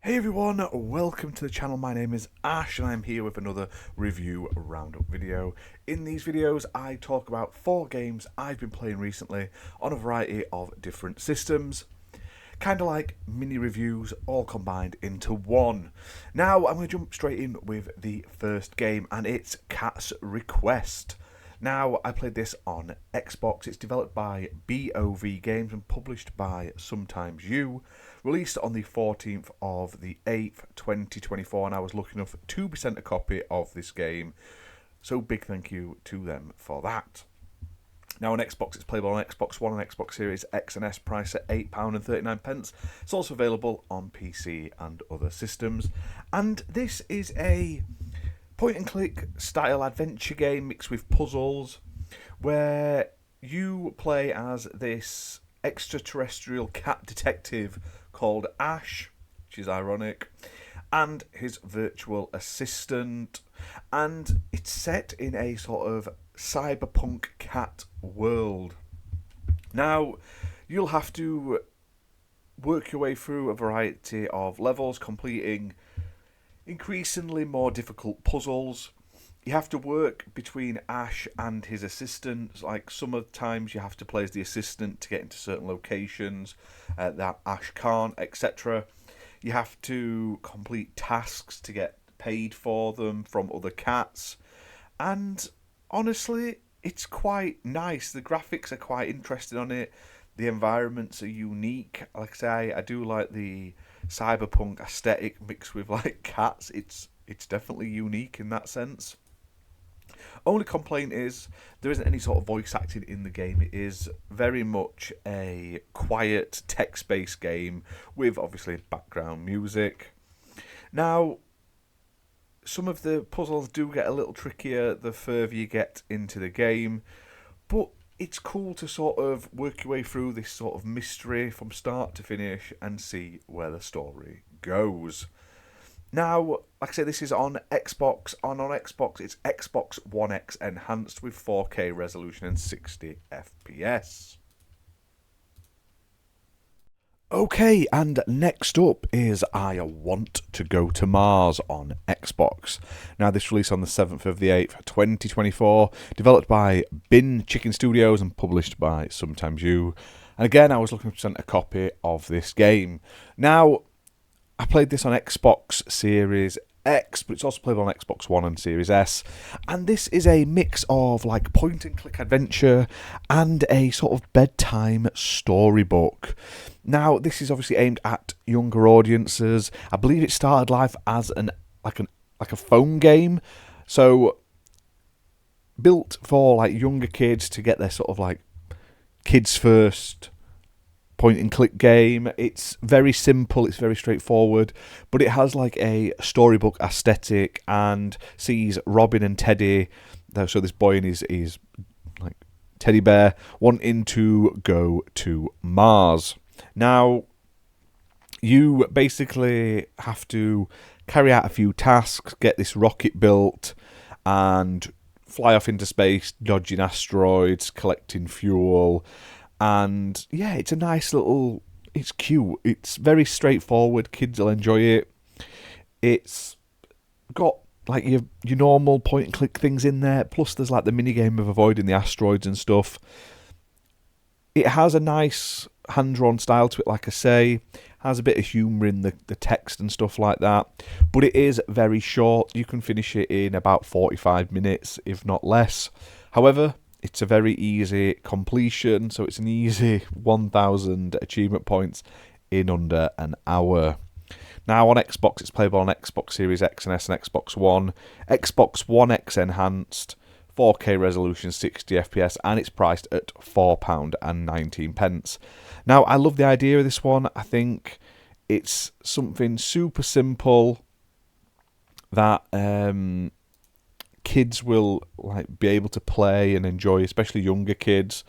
Hey everyone, welcome to the channel. My name is Ash and I'm here with another review roundup video. In these videos I talk about 4 games I've been playing recently on a variety of different systems. Kind of like mini reviews all combined into one. Now I'm going to jump straight in with the first game, and it's Cat's Request. Now, I played this on Xbox. It's developed by BOV Games and published by Sometimes You. Released on the 14th of the 8th, 2024, and I was lucky enough to be sent a copy of this game. So big thank you to them for that. Now on Xbox, it's playable on Xbox One and Xbox Series X and S, priced at £8.39. It's also available on PC and other systems. And this is a point-and-click style adventure game mixed with puzzles, where you play as this extraterrestrial cat detective called Ash, which is ironic, and his virtual assistant. And it's set in a sort of cyberpunk cat world. Now, you'll have to work your way through a variety of levels, completing increasingly more difficult puzzles. You have to work between Ash and his assistant. Like, some of the times you have to play as the assistant to get into certain locations that Ash can't, etc. You have to complete tasks to get paid for them from other cats. And honestly, it's quite nice. The graphics are quite interesting on it. The environments are unique. Like I say, I do like the cyberpunk aesthetic mixed with like cats. It's definitely unique in that sense. Only complaint is there isn't any sort of voice acting in the game. It is very much a quiet text-based game with obviously background music. Now, some of the puzzles do get a little trickier the further you get into the game, but it's cool to sort of work your way through this sort of mystery from start to finish and see where the story goes. Now, like I say, this is on Xbox. On Xbox, it's Xbox One X enhanced with 4K resolution and 60 FPS. Okay, and next up is I Want to Go to Mars on Xbox. Now, this released on the 7th of the 8th, 2024, developed by Bin Chicken Studios and published by Sometimes You. And again, I was looking to send a copy of this game. Now, I played this on Xbox Series X, but it's also playable on Xbox One and Series S. And this is a mix of like point-and-click adventure and a sort of bedtime storybook. Now, this is obviously aimed at younger audiences. I believe it started life as a phone game, so built for like younger kids to get their sort of like kids first point-and-click game. It's very simple, it's very straightforward, but it has like a storybook aesthetic and sees Robin and Teddy, so this boy and his like teddy bear, wanting to go to Mars. Now, you basically have to carry out a few tasks, get this rocket built, and fly off into space, dodging asteroids, collecting fuel. And yeah, it's a nice little, it's cute, it's very straightforward, kids will enjoy it. It's got like your normal point and click things in there, plus there's like the mini game of avoiding the asteroids and stuff. It has a nice hand-drawn style to it, like I say, has a bit of humour in the text and stuff like that, but it is very short. You can finish it in about 45 minutes, if not less. However, it's a very easy completion, so it's an easy 1,000 achievement points in under an hour. Now on Xbox, it's playable on Xbox Series X and S and Xbox One. Xbox One X enhanced, 4K resolution, 60 FPS, and it's priced at £4.19. Now, I love the idea of this one. I think it's something super simple that kids will like be able to play and enjoy, especially younger kids.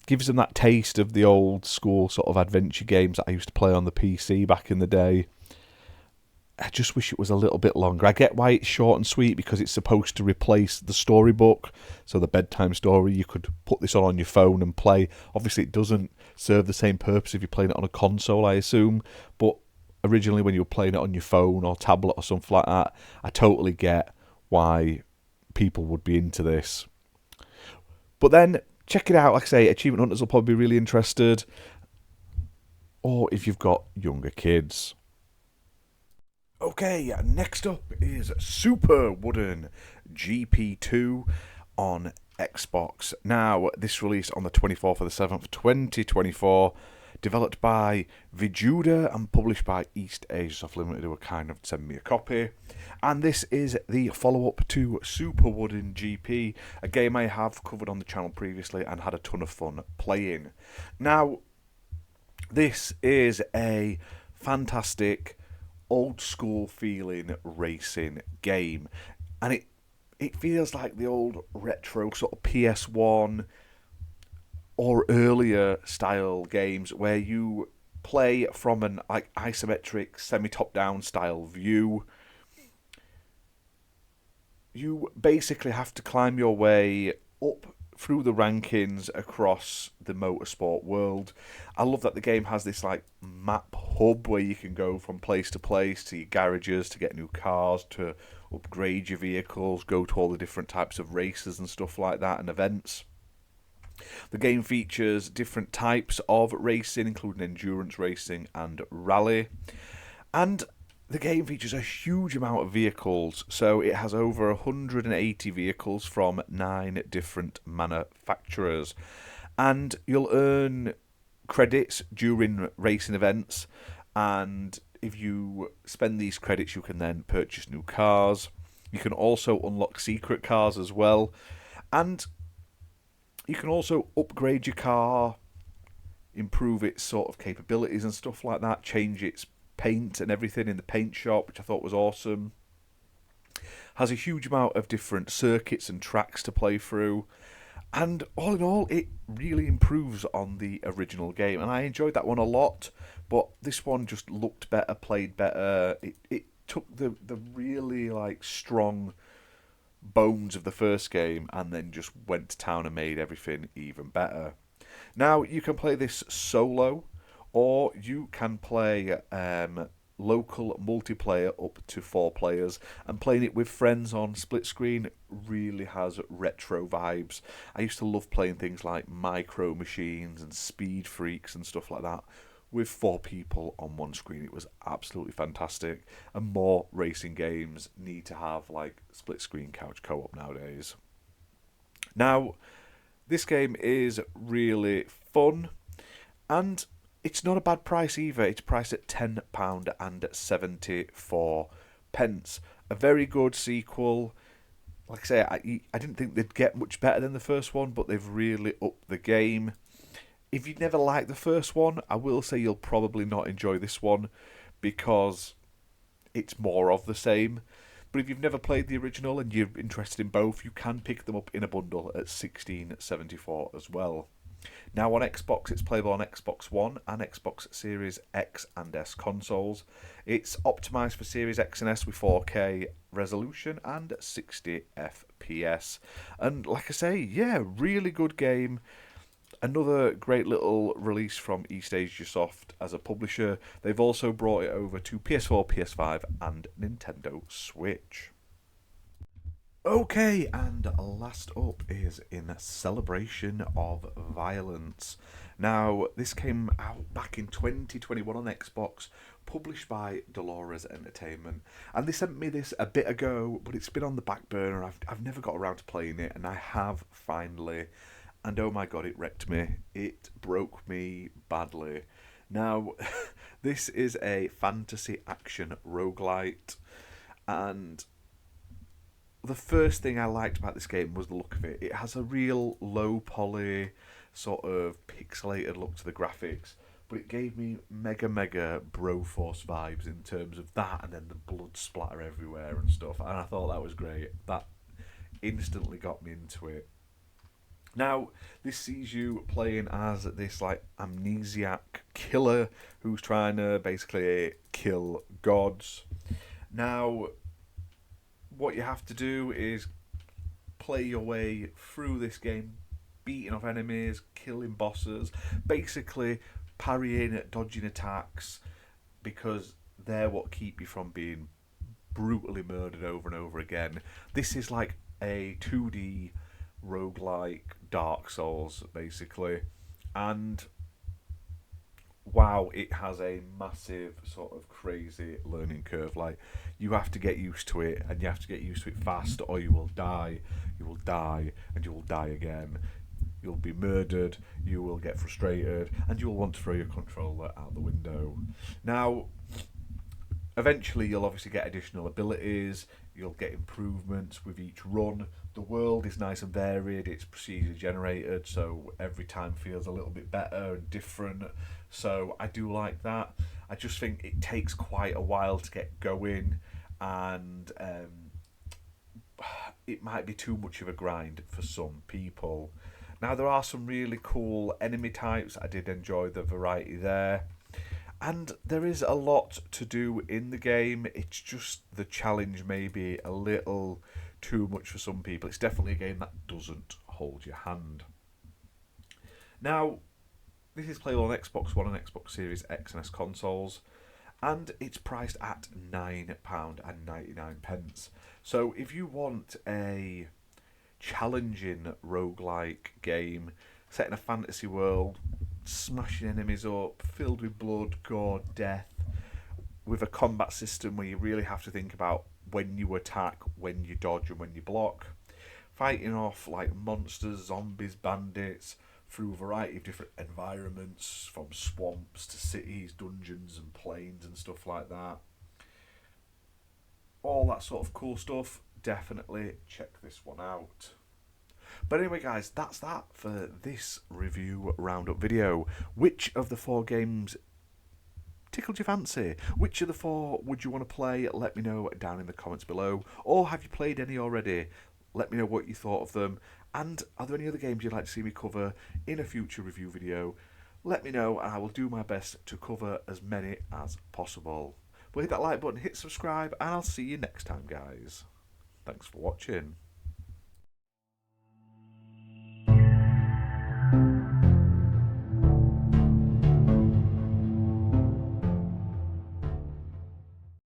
Gives them that taste of the old school sort of adventure games that I used to play on the PC back in the day. I just wish it was a little bit longer. I get why it's short and sweet because it's supposed to replace the storybook. So the bedtime story, you could put this on your phone and play. Obviously, it doesn't serve the same purpose if you're playing it on a console, I assume. But originally when you were playing it on your phone or tablet or something like that. I totally get why people would be into this. But then check it out. Like I say, achievement hunters will probably be really interested, or if you've got younger kids. Okay, next up is Super Wooden GP2 on Xbox. Now, this released on the 24th of the 7th, 2024, developed by Vijuda and published by East Asia Soft Limited, who were kind of sending me a copy. And this is the follow-up to Super Wooden GP, a game I have covered on the channel previously and had a ton of fun playing. Now, this is a fantastic old school feeling racing game, and it feels like the old retro sort of PS1 or earlier style games where you play from an like isometric semi top down style view. You basically have to climb your way up through the rankings across the motorsport world. I love that the game has this like map hub where you can go from place to place, to your garages to get new cars, to upgrade your vehicles, go to all the different types of races and stuff like that and events. The game features different types of racing, including endurance racing and rally. And the game features a huge amount of vehicles, so it has over 180 vehicles from 9 different manufacturers. And you'll earn credits during racing events, and if you spend these credits, you can then purchase new cars. You can also unlock secret cars as well, and you can also upgrade your car, improve its sort of capabilities and stuff like that, change its paint and everything in the paint shop, which I thought was awesome. Has a huge amount of different circuits and tracks to play through, and all in all, it really improves on the original game, and I enjoyed that one a lot. But this one just looked better, played better. It took the really like strong bones of the first game and then just went to town and made everything even better. Now you can play this solo, or you can play local multiplayer up to 4 players, and playing it with friends on split screen really has retro vibes. I used to love playing things like Micro Machines and Speed Freaks and stuff like that with 4 people on one screen. It was absolutely fantastic, and more racing games need to have like split screen couch co-op nowadays. Now, this game is really fun, and it's not a bad price either. It's priced at £10.74. A very good sequel. Like I say, I didn't think they'd get much better than the first one, but they've really upped the game. If you'd never liked the first one, I will say you'll probably not enjoy this one because it's more of the same. But if you've never played the original and you're interested in both, you can pick them up in a bundle at £16.74 as well. Now on Xbox, it's playable on Xbox One and Xbox Series X and S consoles. It's optimised for Series X and S with 4K resolution and 60 FPS. And like I say, yeah, really good game. Another great little release from East Asia Soft as a publisher. They've also brought it over to PS4, PS5 and Nintendo Switch. Okay, and last up is In Celebration of Violence. Now, this came out back in 2021 on Xbox, published by Dolores Entertainment, and they sent me this a bit ago, but it's been on the back burner. I've never got around to playing it, and I have finally. And oh my god, it wrecked me. It broke me badly. Now, this is a fantasy action roguelite, and the first thing I liked about this game was the look of it. It has a real low poly, sort of pixelated look to the graphics, but it gave me mega Broforce vibes in terms of that, and then the blood splatter everywhere and stuff, and I thought that was great. That instantly got me into it. Now, this sees you playing as this like amnesiac killer who's trying to basically kill gods. Now, what you have to do is play your way through this game, beating off enemies, killing bosses, basically parrying, dodging attacks, because they're what keep you from being brutally murdered over and over again. This is like a 2D roguelike Dark Souls, basically. And wow, it has a massive sort of crazy learning curve. Like, you have to get used to it, and you have to get used to it fast, or you will die. You will die, and you will die again. You'll be murdered, you will get frustrated, and you'll want to throw your controller out the window. Now, eventually, you'll obviously get additional abilities, you'll get improvements with each run. The world is nice and varied, it's procedure generated, so every time feels a little bit better and different. So I do like that. I just think it takes quite a while to get going, and it might be too much of a grind for some people. Now, there are some really cool enemy types. I did enjoy the variety there. And there is a lot to do in the game. It's just the challenge may be a little too much for some people. It's definitely a game that doesn't hold your hand. Now, this is playable on Xbox One and Xbox Series X and S consoles, and it's priced at £9.99. So if you want a challenging roguelike game set in a fantasy world, smashing enemies up, filled with blood, gore, death, with a combat system where you really have to think about when you attack, when you dodge, and when you block, fighting off like monsters, zombies, bandits, through a variety of different environments, from swamps to cities, dungeons and plains and stuff like that. All that sort of cool stuff. Definitely check this one out. But anyway, guys, that's that for this review roundup video. Which of the 4 games tickled your fancy? Which of the 4 would you want to play? Let me know down in the comments below. Or have you played any already? Let me know what you thought of them. And are there any other games you'd like to see me cover in a future review video? Let me know, and I will do my best to cover as many as possible. But hit that like button, hit subscribe, and I'll see you next time, guys. Thanks for watching.